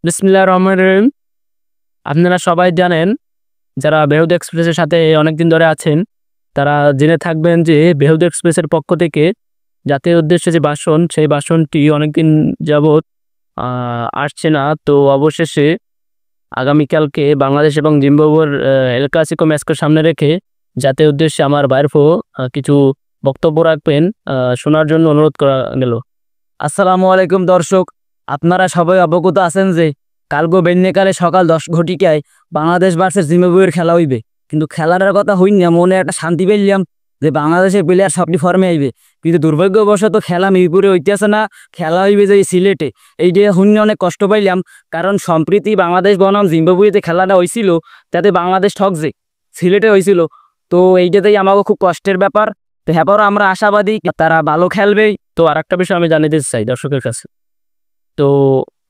বিসমিল্লাহির রহমানির রহিম। আপনারা সবাই জানেন, যারা বেহুদ এক্সপ্রেসের সাথে অনেকদিন ধরে আছেন, তারা জেনে থাকবেন যে বেহুদ এক্সপ্রেসের পক্ষ থেকে জাতির উদ্দেশ্যে যে ভাষণ, সেই ভাষণটি অনেকদিন যাবৎ আসছে না। তো অবশেষে আগামীকালকে বাংলাদেশ এবং জিম্বাবুয়ের এল ক্লাসিকো ম্যাচকে সামনে রেখে জাতির উদ্দেশ্যে আমার বাইরফো কিছু বক্তব্য রাখবেন, শোনার জন্য অনুরোধ করা গেল। আসসালামু আলাইকুম দর্শক, আপনারা সবাই অবগত আছেন যে কালগো বেন্যকালে সকাল 10 ঘটিকায় বাংলাদেশ ভার্সেস জিম্বাবুয়ের খেলা হইবে। কিন্তু খেলাটার কথা হইন না, মনে একটা শান্তি পেলাম যে বাংলাদেশের প্লেয়ার সবটি ফর্মে আইবে। কিন্তু দুর্ভাগ্যবশত খেলা মিরপুরে হইতেছে না, খেলা হইবে যে সিলেটে। এইটা শুনে অনেক কষ্ট পাইলাম, কারণ সম্প্রীতি বাংলাদেশ বনাম জিম্বাবুয়েতে খেলাটা হয়েছিল, তাতে বাংলাদেশ ঠকছে, সিলেটে হয়েছিল। তো এইটাতেই আমাকে খুব কষ্টের ব্যাপার। তো হ্যাঁ, আমরা আশাবাদী তারা ভালো খেলবে। তো আরেকটা বিষয় আমি জানিয়ে দিতে চাই দর্শকের কাছে। তো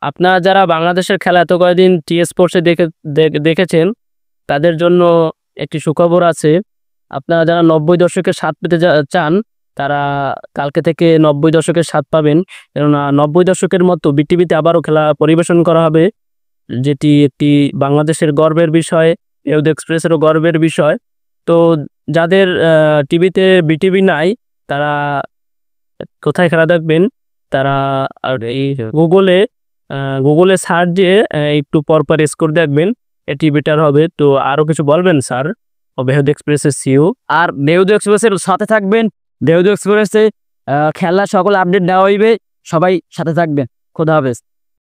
আপনারা যারা বাংলাদেশের খেলা এত কয়েকদিন স্পোর্টসে দেখেছেন, তাদের জন্য একটি সুখবর আছে। আপনারা যারা 90 দশকের স্বাদ পেতে চান, তারা কালকে থেকে 90 দশকের স্বাদ পাবেন। কেননা 90 দশকের মতো বিটিভিতে আবারও খেলা পরিবেশন করা হবে, যেটি একটি বাংলাদেশের গর্বের বিষয়, বেহুদ এক্সপ্রেসেরও গর্বের বিষয়। তো যাদের টিভিতে বিটিভি নাই, তারা কোথায় খেলা দেখবেন? তারা আর এই গুগলে সার্চ দিয়ে একটু পরপর স্কোর দেখবেন, এটি বেটার হবে। তো আরো কিছু বলবেন স্যার, বেহুদ এক্সপ্রেসের সিও? আর বেহুদ এক্সপ্রেসের সাথে থাকবেন। বেহুদ এক্সপ্রেসে খেলার সকল আপডেট দেওয়া হইবে, সবাই সাথে থাকবেন। খোদা হাফেজ।